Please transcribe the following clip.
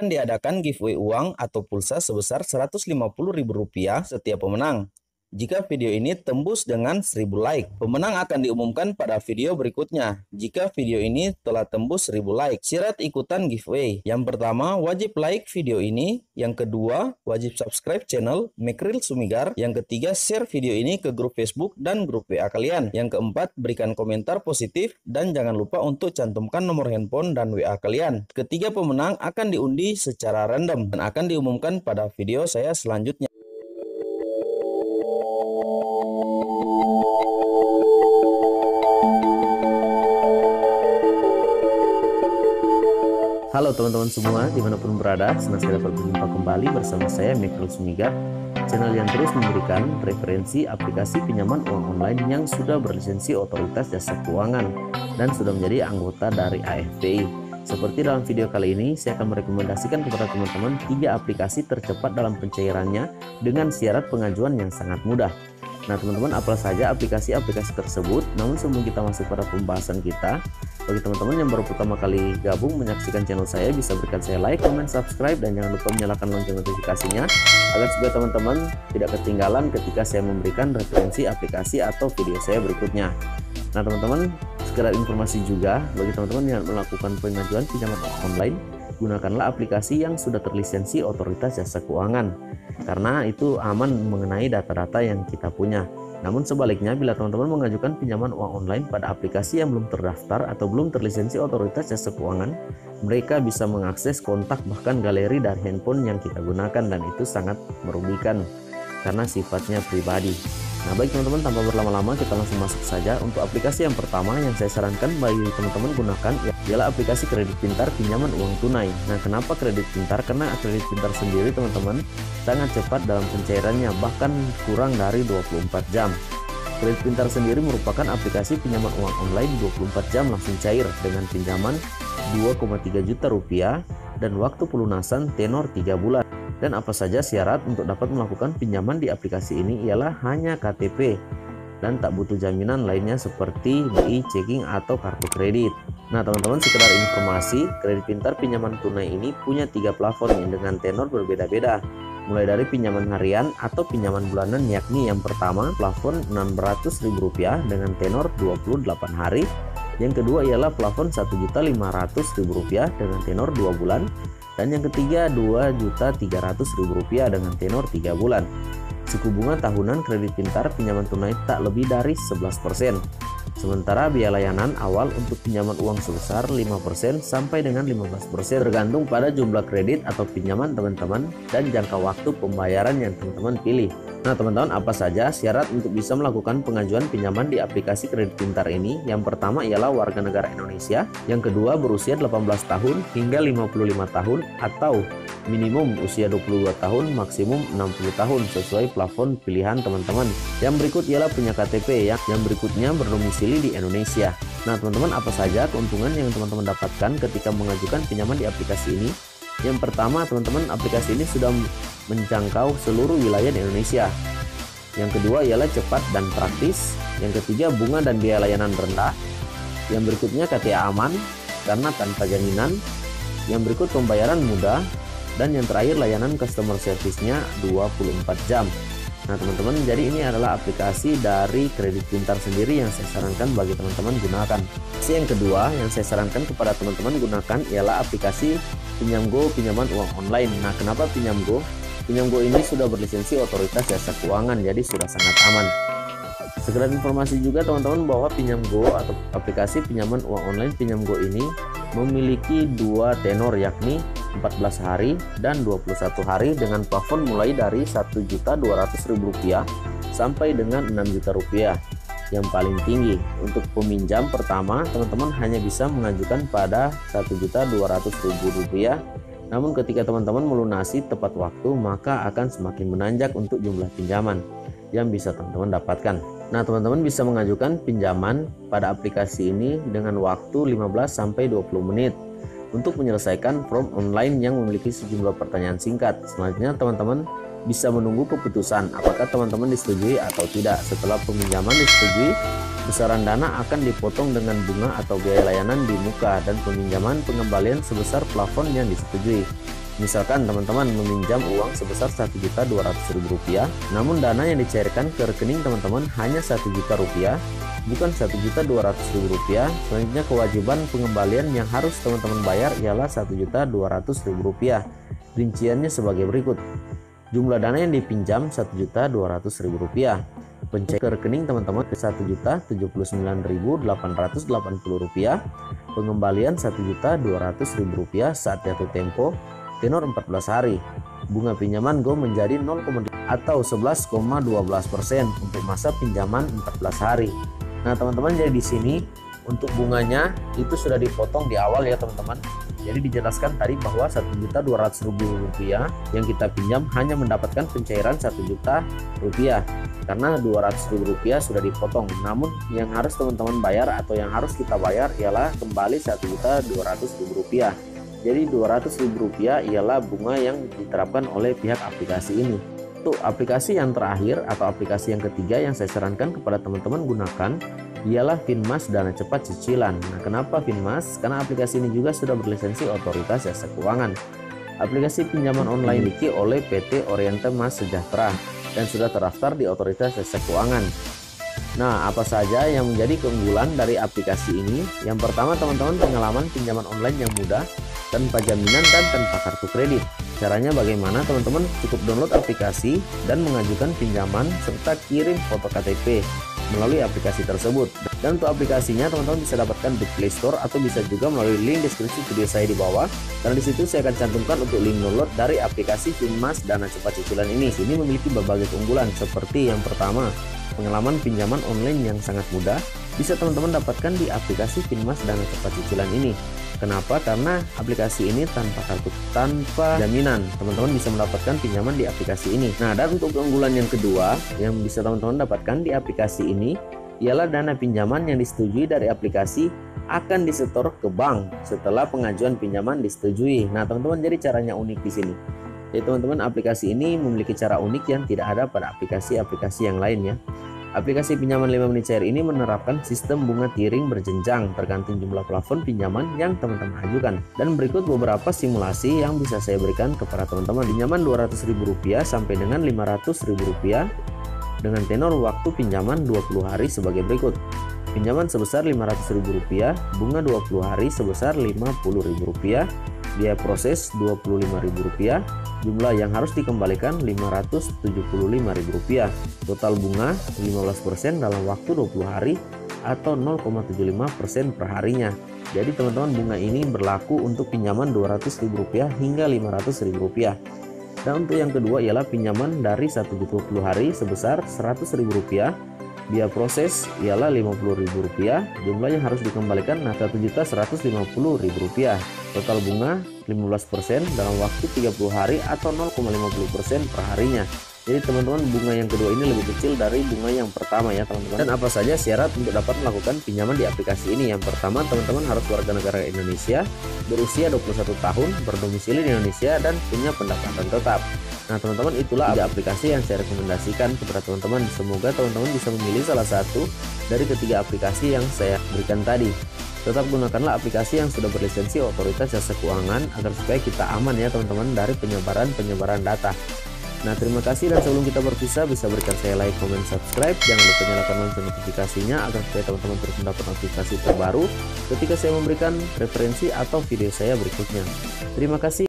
akan diadakan giveaway uang atau pulsa sebesar Rp150.000 setiap pemenang. Jika video ini tembus dengan 1000 like, pemenang akan diumumkan pada video berikutnya. Jika video ini telah tembus 1000 like, syarat ikutan giveaway. Yang pertama, wajib like video ini. Yang kedua, wajib subscribe channel Mekril Sumigar. Yang ketiga, share video ini ke grup Facebook dan grup WA kalian. Yang keempat, berikan komentar positif dan jangan lupa untuk cantumkan nomor handphone dan WA kalian. Ketiga pemenang akan diundi secara random dan akan diumumkan pada video saya selanjutnya. Halo teman-teman semua, dimanapun berada, senang sekali dapat berjumpa kembali bersama saya Mekril Sumigar, channel yang terus memberikan referensi aplikasi pinjaman uang online yang sudah berlisensi Otoritas Jasa Keuangan dan sudah menjadi anggota dari AFPI. Seperti dalam video kali ini, saya akan merekomendasikan kepada teman-teman 3 aplikasi tercepat dalam pencairannya dengan syarat pengajuan yang sangat mudah. Nah teman-teman, apa saja aplikasi-aplikasi tersebut? Namun sebelum kita masuk pada pembahasan kita, bagi teman-teman yang baru pertama kali gabung menyaksikan channel saya, bisa berikan saya like, comment, subscribe, dan jangan lupa menyalakan lonceng notifikasinya agar supaya teman-teman tidak ketinggalan ketika saya memberikan referensi aplikasi atau video saya berikutnya. Nah teman-teman, sekedar informasi juga bagi teman-teman yang melakukan pengajuan pinjaman online, gunakanlah aplikasi yang sudah terlisensi Otoritas Jasa Keuangan karena itu aman mengenai data-data yang kita punya. Namun sebaliknya, bila teman-teman mengajukan pinjaman uang online pada aplikasi yang belum terdaftar atau belum terlisensi Otoritas Jasa Keuangan, mereka bisa mengakses kontak bahkan galeri dari handphone yang kita gunakan dan itu sangat merugikan karena sifatnya pribadi. Nah baik teman-teman, tanpa berlama-lama kita langsung masuk saja. Untuk aplikasi yang pertama yang saya sarankan bagi teman-teman gunakan ialah aplikasi kredit pintar pinjaman uang tunai. Nah kenapa kredit pintar? Karena kredit pintar sendiri teman-teman sangat cepat dalam pencairannya, bahkan kurang dari 24 jam. Kredit pintar sendiri merupakan aplikasi pinjaman uang online 24 jam langsung cair dengan pinjaman 2,3 juta rupiah dan waktu pelunasan tenor 3 bulan. Dan apa saja syarat untuk dapat melakukan pinjaman di aplikasi ini ialah hanya KTP dan tak butuh jaminan lainnya seperti BI, checking atau kartu kredit. Nah teman-teman, sekedar informasi, kredit pintar pinjaman tunai ini punya 3 plafon yang dengan tenor berbeda-beda, mulai dari pinjaman harian atau pinjaman bulanan, yakni yang pertama plafon Rp600.000 dengan tenor 28 hari. Yang kedua ialah plafon Rp1.500.000 dengan tenor 2 bulan. Dan yang ketiga Rp2.300.000 dengan tenor 3 bulan. Suku bunga tahunan kredit pintar pinjaman tunai tak lebih dari 11%. Sementara biaya layanan awal untuk pinjaman uang sebesar 5% sampai dengan 15% tergantung pada jumlah kredit atau pinjaman teman-teman dan jangka waktu pembayaran yang teman-teman pilih. Nah teman-teman, apa saja syarat untuk bisa melakukan pengajuan pinjaman di aplikasi kredit pintar ini? Yang pertama ialah warga negara Indonesia, yang kedua berusia 18 tahun hingga 55 tahun atau minimum usia 22 tahun maksimum 60 tahun sesuai plafon pilihan teman-teman. Yang berikut ialah punya KTP yang berikutnya berdomisili di Indonesia. Nah teman-teman, apa saja keuntungan yang teman-teman dapatkan ketika mengajukan pinjaman di aplikasi ini? Yang pertama teman-teman, aplikasi ini sudah menjangkau seluruh wilayah di Indonesia. Yang kedua ialah cepat dan praktis. Yang ketiga bunga dan biaya layanan rendah. Yang berikutnya KTA aman karena tanpa jaminan. Yang berikut pembayaran mudah. Dan yang terakhir layanan customer service-nya 24 jam. Nah teman-teman, jadi ini adalah aplikasi dari kredit pintar sendiri yang saya sarankan bagi teman-teman gunakan. Yang kedua yang saya sarankan kepada teman-teman gunakan ialah aplikasi Pinjamgo pinjaman uang online. Nah kenapa Pinjamgo? Pinjamgo ini sudah berlisensi Otoritas Jasa Keuangan, jadi sudah sangat aman. Sekedar informasi juga teman-teman bahwa Pinjamgo atau aplikasi pinjaman uang online Pinjamgo ini memiliki 2 tenor, yakni 14 hari dan 21 hari dengan plafon mulai dari Rp1.200.000 sampai dengan Rp6 juta yang paling tinggi. Untuk peminjam pertama teman-teman hanya bisa mengajukan pada Rp1.200.000, namun ketika teman-teman melunasi tepat waktu maka akan semakin menanjak untuk jumlah pinjaman yang bisa teman-teman dapatkan. Nah teman-teman bisa mengajukan pinjaman pada aplikasi ini dengan waktu 15-20 menit untuk menyelesaikan form online yang memiliki sejumlah pertanyaan singkat. Selanjutnya teman-teman bisa menunggu keputusan apakah teman-teman disetujui atau tidak. Setelah peminjaman disetujui, besaran dana akan dipotong dengan bunga atau biaya layanan di muka dan peminjaman pengembalian sebesar plafon yang disetujui. Misalkan teman-teman meminjam uang sebesar Rp1.200.000, namun dana yang dicairkan ke rekening teman-teman hanya Rp1.000.000, bukan Rp1.200.000. Selanjutnya kewajiban pengembalian yang harus teman-teman bayar ialah Rp1.200.000. Rinciannya sebagai berikut. Jumlah dana yang dipinjam Rp1.200.000. Pencairan ke rekening teman-teman Rp1.079.880. Pengembalian Rp1.200.000 saat jatuh tempo tenor 14 hari. Bunga pinjaman Go menjadi 0,2 atau 11,12% untuk masa pinjaman 14 hari. Nah, teman-teman, jadi di sini untuk bunganya itu sudah dipotong di awal ya, teman-teman. Jadi dijelaskan tadi bahwa Rp1.200.000 yang kita pinjam hanya mendapatkan pencairan Rp1.000.000 karena Rp200.000 sudah dipotong. Namun yang harus teman-teman bayar atau yang harus kita bayar ialah kembali Rp1.200.000. Jadi Rp200.000 ialah bunga yang diterapkan oleh pihak aplikasi ini. Untuk aplikasi yang terakhir atau aplikasi yang ketiga yang saya sarankan kepada teman-teman gunakan ialah Finmas Dana Cepat Cicilan. Nah, kenapa Finmas? Karena aplikasi ini juga sudah berlisensi Otoritas Jasa Keuangan. Aplikasi pinjaman online dimiliki oleh PT Oriente Mas Sejahtera dan sudah terdaftar di Otoritas Jasa Keuangan. Nah, apa saja yang menjadi keunggulan dari aplikasi ini? Yang pertama, teman-teman, pengalaman pinjaman online yang mudah, tanpa jaminan dan tanpa kartu kredit. Caranya bagaimana? Teman-teman cukup download aplikasi dan mengajukan pinjaman serta kirim foto KTP melalui aplikasi tersebut. Dan untuk aplikasinya teman-teman bisa dapatkan di Play Store atau bisa juga melalui link deskripsi video saya di bawah. Karena di situ saya akan cantumkan untuk link download dari aplikasi Finmas Dana Cepat Cicilan ini. Ini memiliki berbagai keunggulan seperti yang pertama, pengalaman pinjaman online yang sangat mudah bisa teman-teman dapatkan di aplikasi Finmas Dana Cepat Cicilan ini. Kenapa? Karena aplikasi ini tanpa jaminan. Teman-teman bisa mendapatkan pinjaman di aplikasi ini. Nah, dan untuk keunggulan yang kedua yang bisa teman-teman dapatkan di aplikasi ini ialah dana pinjaman yang disetujui dari aplikasi akan disetor ke bank setelah pengajuan pinjaman disetujui. Nah, teman-teman, jadi caranya unik di sini. Jadi teman-teman, aplikasi ini memiliki cara unik yang tidak ada pada aplikasi-aplikasi yang lainnya. Aplikasi pinjaman 5 menit cair ini menerapkan sistem bunga tiring berjenjang tergantung jumlah plafon pinjaman yang teman-teman ajukan. Dan berikut beberapa simulasi yang bisa saya berikan kepada teman-teman. Pinjaman Rp200.000 sampai dengan Rp500.000 dengan tenor waktu pinjaman 20 hari sebagai berikut. Pinjaman sebesar Rp500.000, bunga 20 hari sebesar Rp50.000, biaya proses Rp25.000, jumlah yang harus dikembalikan Rp575.000, total bunga 15% dalam waktu 20 hari atau 0,75% per harinya. Jadi teman-teman, bunga ini berlaku untuk pinjaman Rp200.000 hingga Rp500.000. Dan untuk yang kedua ialah pinjaman dari 1-20 hari sebesar Rp100.000, biaya proses ialah Rp50.000, jumlah yang harus dikembalikan Rp1.150.000, total bunga 15% dalam waktu 30 hari atau 0,50% per harinya. Jadi teman-teman, bunga yang kedua ini lebih kecil dari bunga yang pertama ya, teman-teman. Dan apa saja syarat untuk dapat melakukan pinjaman di aplikasi ini? Yang pertama, teman-teman harus warga negara Indonesia, berusia 21 tahun, berdomisili di Indonesia, dan punya pendapatan tetap. Nah, teman-teman, itulah aplikasi yang saya rekomendasikan kepada teman-teman. Semoga teman-teman bisa memilih salah satu dari ketiga aplikasi yang saya berikan tadi. Tetap gunakanlah aplikasi yang sudah berlisensi Otoritas Jasa Keuangan agar supaya kita aman ya, teman-teman, dari penyebaran data. Nah, terima kasih, dan sebelum kita berpisah bisa berikan saya like, comment, subscribe. Jangan lupa nyalakan lonceng notifikasinya agar supaya teman-teman terus mendapat notifikasi terbaru ketika saya memberikan referensi atau video saya berikutnya. Terima kasih.